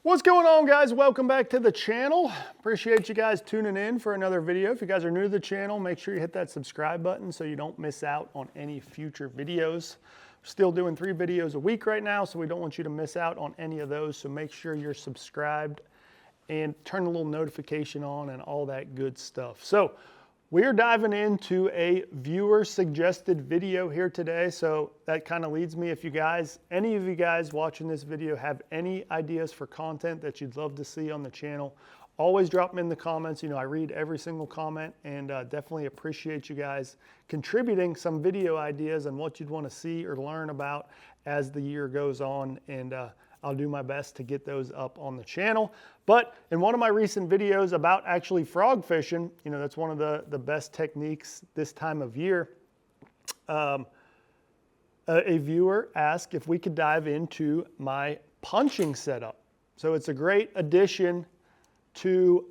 What's going on, guys? Welcome back to the channel. Appreciate you guys tuning in for another video. If you guys are new to the channel, make sure you hit that subscribe button so you don't miss out on any future videos. We're still doing 3 videos a week right now, so we don't want you to miss out on any of those. So make sure you're subscribed and turn the little notification on and all that good stuff. So we're diving into a viewer suggested video here today. So that kind of leads me, if you guys, any of you guys watching this video have any ideas for content that you'd love to see on the channel, always drop them in the comments. You know, I read every single comment and definitely appreciate you guys contributing some video ideas and what you'd want to see or learn about as the year goes on. And I'll do my best to get those up on the channel. But in one of my recent videos about actually frog fishing, you know, that's one of the best techniques this time of year. A viewer asked if we could dive into my punching setup. So it's a great addition to,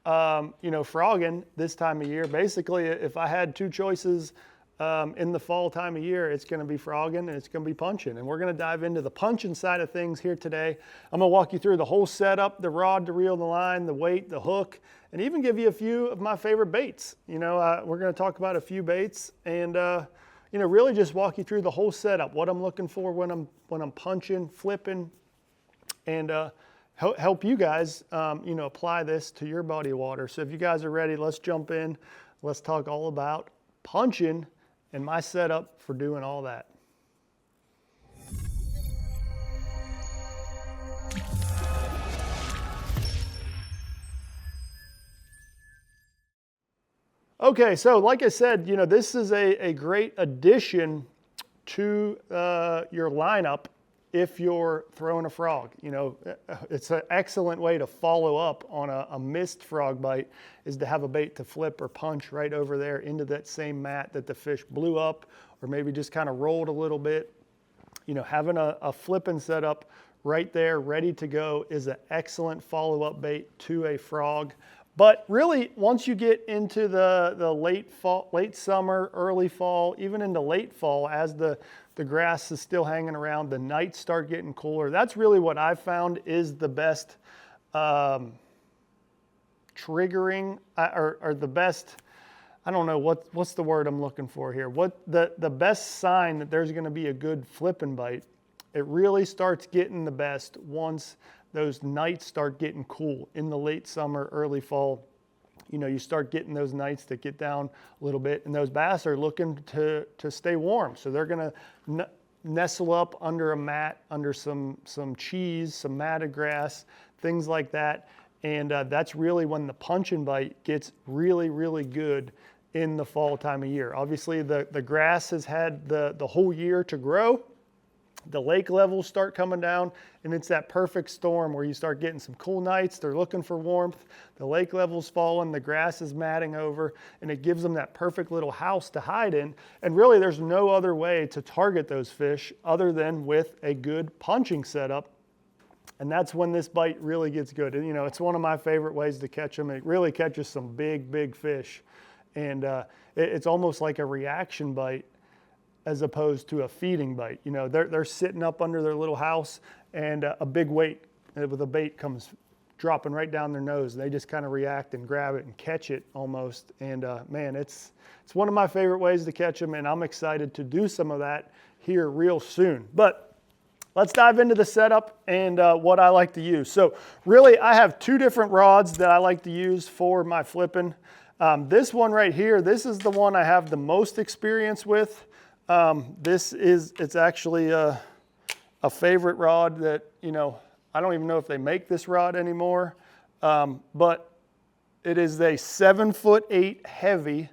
you know, frogging this time of year. Basically, if I had 2 choices in the fall time of year, it's going to be frogging and it's going to be punching. And we're going to dive into the punching side of things here today. I'm going to walk you through the whole setup, the rod, the reel, the line, the weight, the hook, and even give you a few of my favorite baits. You know, we're going to talk about a few baits and, you know, really just walk you through the whole setup, what I'm looking for when I'm punching, flipping, and help you guys, you know, apply this to your body of water. So if you guys are ready, let's jump in. Let's talk all about punching and my setup for doing all that. Okay, so like I said, you know, this is a great addition to your lineup if you're throwing a frog. You know, it's an excellent way to follow up on a missed frog bite, is to have a bait to flip or punch right over there into that same mat that the fish blew up or maybe just kind of rolled a little bit. You know, having a flipping setup right there ready to go is an excellent follow-up bait to a frog. But really, once you get into the late fall, late summer, early fall, even into late fall, as the grass is still hanging around, the nights start getting cooler. That's really what I've found is the best triggering, or the best, I don't know, what's the word I'm looking for here? What the best sign that there's gonna be a good flipping bite. It really starts getting the best once those nights start getting cool in the late summer, early fall. You know, you start getting those nights that get down a little bit, and those bass are looking to stay warm. So they're gonna nestle up under a mat, under some cheese, some matted grass, things like that. And that's really when the punching bite gets really, really good in the fall time of year. Obviously, the grass has had the whole year to grow. The lake levels start coming down, and it's that perfect storm where you start getting some cool nights. They're looking for warmth. The lake level's falling, the grass is matting over, and it gives them that perfect little house to hide in. And really, there's no other way to target those fish other than with a good punching setup. And that's when this bite really gets good. And, you know, it's one of my favorite ways to catch them. It really catches some big, big fish. And it's almost like a reaction bite as opposed to a feeding bite. You know, they're sitting up under their little house, and a big weight with a bait comes dropping right down their nose. And they just kind of react and grab it and catch it almost. And man, it's one of my favorite ways to catch them, and I'm excited to do some of that here real soon. But let's dive into the setup and what I like to use. So really, I have 2 different rods that I like to use for my flipping. This one right here, this is the one I have the most experience with. It's actually a favorite rod that, you know, I don't even know if they make this rod anymore, but it is a 7'8" heavy,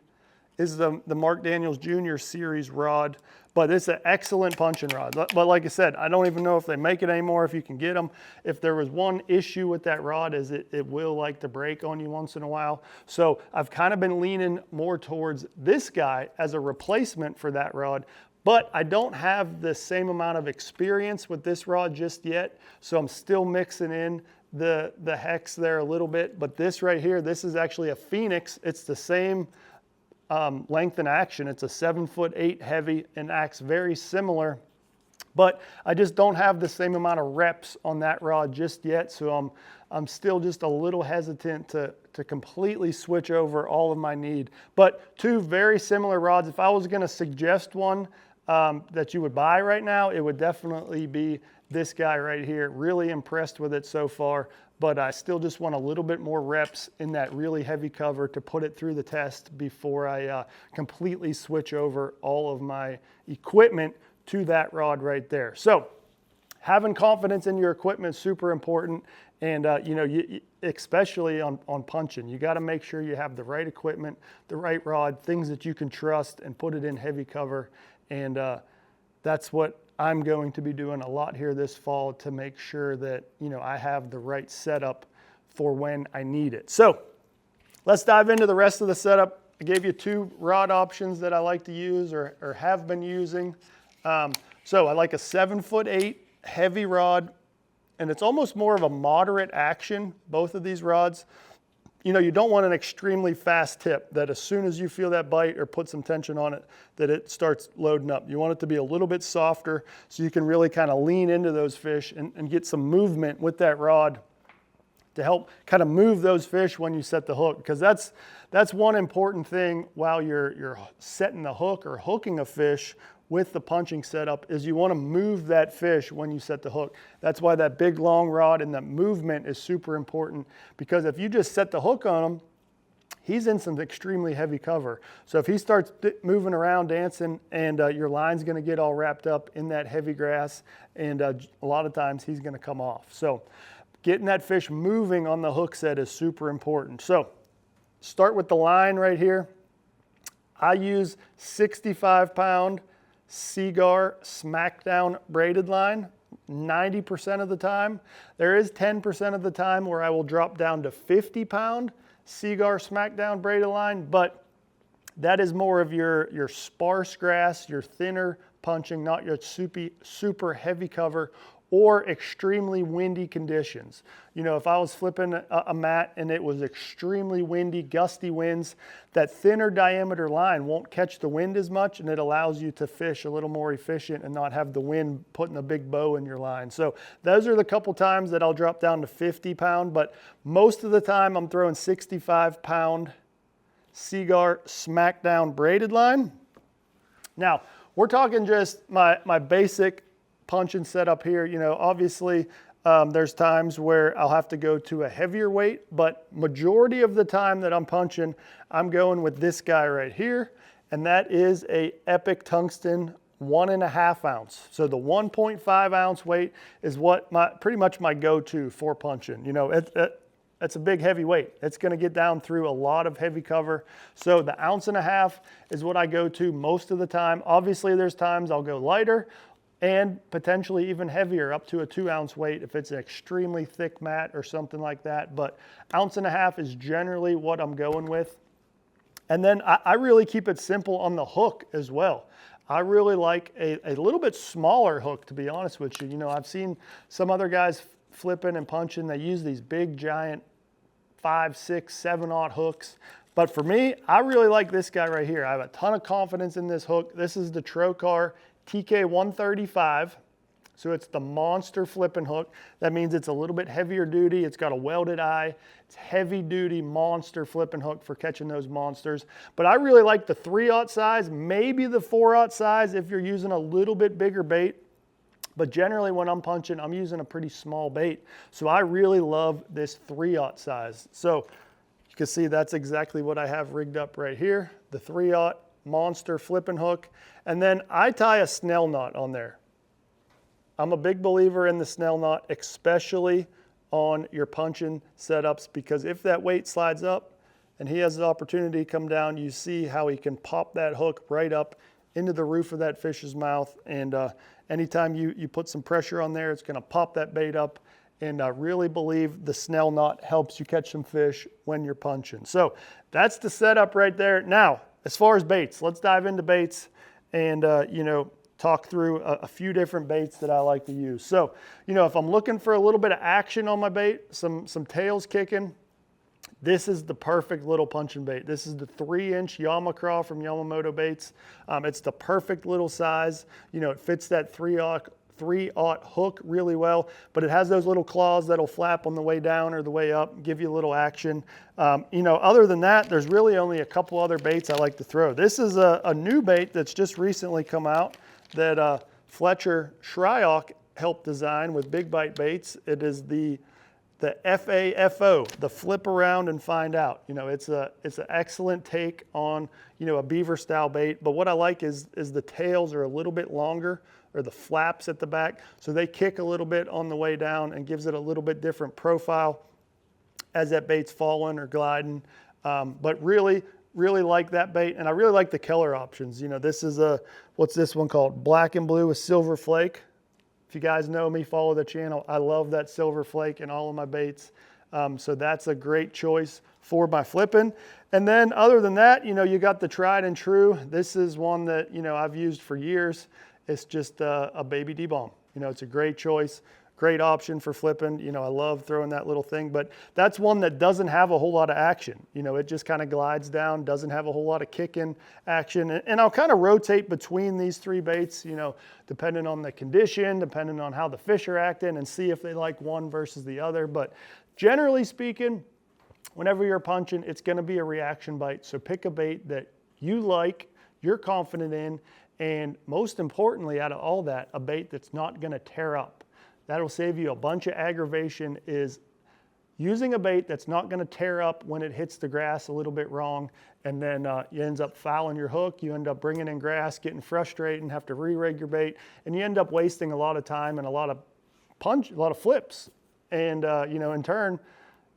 is the Mark Daniels Jr. series rod, but it's an excellent punching rod. But like I said, I don't even know if they make it anymore, if you can get them. If there was one issue with that rod, is it will like to break on you once in a while. So I've kind of been leaning more towards this guy as a replacement for that rod, but I don't have the same amount of experience with this rod just yet. So I'm still mixing in the hex there a little bit, but this right here, this is actually a Phoenix. It's the same length and action. It's a 7'8" heavy and acts very similar But I just don't have the same amount of reps on that rod just yet, so I'm still just a little hesitant to completely switch over all of my need. But two very similar rods. If I was gonna suggest one that you would buy right now, it would definitely be this guy right here. Really impressed with it so far, but I still just want a little bit more reps in that really heavy cover to put it through the test before I completely switch over all of my equipment to that rod right there. So having confidence in your equipment is super important. And you know, especially on punching, you got to make sure you have the right equipment, the right rod, things that you can trust, and put it in heavy cover. And that's what I'm going to be doing a lot here this fall to make sure that, you know, I have the right setup for when I need it. So let's dive into the rest of the setup. I gave you two rod options that I like to use or have been using. So I like a 7'8" heavy rod, and it's almost more of a moderate action, both of these rods. You know, you don't want an extremely fast tip that as soon as you feel that bite or put some tension on it, that it starts loading up. You want it to be a little bit softer so you can really kind of lean into those fish and get some movement with that rod to help kind of move those fish when you set the hook, because that's one important thing while you're setting the hook or hooking a fish with the punching setup, is you want to move that fish when you set the hook. That's why that big long rod and that movement is super important, because if you just set the hook on him, he's in some extremely heavy cover. So if he starts moving around dancing, and your line's going to get all wrapped up in that heavy grass, and a lot of times he's going to come off. So getting that fish moving on the hook set is super important. So start with the line right here. I use 65-pound Seagar Smackdown braided line 90% of the time. There is 10% of the time where I will drop down to 50-pound Seagar Smackdown braided line, but that is more of your sparse grass, your thinner punching, not your super heavy cover or extremely windy conditions. You know, if I was flipping a mat and it was extremely windy, gusty winds, that thinner diameter line won't catch the wind as much, and it allows you to fish a little more efficient and not have the wind putting a big bow in your line. So those are the couple times that I'll drop down to 50-pound, but most of the time I'm throwing 65-pound Seagar Smackdown braided line. Now, we're talking just my basic punching setup here. You know, obviously there's times where I'll have to go to a heavier weight, but majority of the time that I'm punching, I'm going with this guy right here, and that is a Epic Tungsten 1.5 ounce. So the 1.5 ounce weight is what pretty much my go-to for punching. You know, that's a big heavy weight. It's going to get down through a lot of heavy cover. So the 1.5 ounce is what I go to most of the time. Obviously there's times I'll go lighter and potentially even heavier, up to a 2 ounce weight if it's an extremely thick mat or something like that. But 1.5 ounce is generally what I'm going with. And then I really keep it simple on the hook as well. I really like a little bit smaller hook, to be honest with you. You know, I've seen some other guys flipping and punching. They use these big giant 5, 6, 7/0 hooks. But for me, I really like this guy right here. I have a ton of confidence in this hook. This is the Trocar TK135. So it's the monster flipping hook. That means it's a little bit heavier duty. It's got a welded eye. It's heavy duty monster flipping hook for catching those monsters. But I really like the 3/0 size, maybe the 4/0 size if you're using a little bit bigger bait. But generally when I'm punching, I'm using a pretty small bait. So I really love this 3/0 size. So you can see that's exactly what I have rigged up right here. The 3/0 monster flipping hook. And then I tie a snell knot on there. I'm a big believer in the snell knot, especially on your punching setups, because if that weight slides up and he has the opportunity to come down, you see how he can pop that hook right up into the roof of that fish's mouth. And anytime you put some pressure on there, it's going to pop that bait up. And I really believe the snell knot helps you catch some fish when you're punching. So that's the setup right there. Now, as far as baits, let's dive into baits and, you know, talk through a few different baits that I like to use. So, you know, if I'm looking for a little bit of action on my bait, some tails kicking, this is the perfect little punching bait. This is the 3-inch Yamakra from Yamamoto Baits. It's the perfect little size. You know, it fits that 3/0 3/0 hook really well, but it has those little claws that'll flap on the way down or the way up, give you a little action. Other than that, there's really only a couple other baits I like to throw. This is a new bait that's just recently come out that Fletcher Shryock helped design with Big Bite Baits. It is the FAFO, the flip around and find out. It's an excellent take on, a beaver style bait. But what I like is the tails are a little bit longer, or the flaps at the back. So they kick a little bit on the way down and gives it a little bit different profile as that bait's falling or gliding. But really like that bait. And I really like the color options. This is what's this one called? Black and blue with silver flake. If you guys know me, follow the channel. I love that silver flake in all of my baits. So that's a great choice for my flipping. And then other than that, you got the tried and true. This is one that, I've used for years. It's just a baby D-bomb. It's a great choice, great option for flipping. I love throwing that little thing, but that's one that doesn't have a whole lot of action. It just kind of glides down, doesn't have a whole lot of kicking action. And I'll kind of rotate between these three baits, depending on the condition, depending on how the fish are acting, and see if they like one versus the other. But generally speaking, whenever you're punching, it's going to be a reaction bite. So pick a bait that you like, you're confident in, and most importantly, out of all that, a bait that's not going to tear up. That'll save you a bunch of aggravation, is using a bait that's not going to tear up when it hits the grass a little bit wrong, and then you end up fouling your hook, you end up bringing in grass, getting frustrated and have to re-rig your bait, and you end up wasting a lot of time and a lot of flips. And in turn,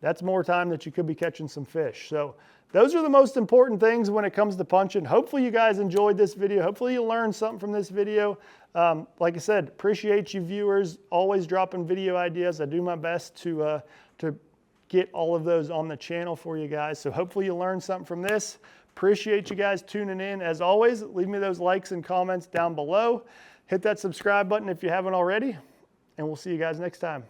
that's more time that you could be catching some fish. So those are the most important things when it comes to punching. Hopefully you guys enjoyed this video. Hopefully you learned something from this video. Like I said, appreciate you viewers, always dropping video ideas. I do my best to get all of those on the channel for you guys. So hopefully you learned something from this. Appreciate you guys tuning in. As always, leave me those likes and comments down below. Hit that subscribe button if you haven't already, and we'll see you guys next time.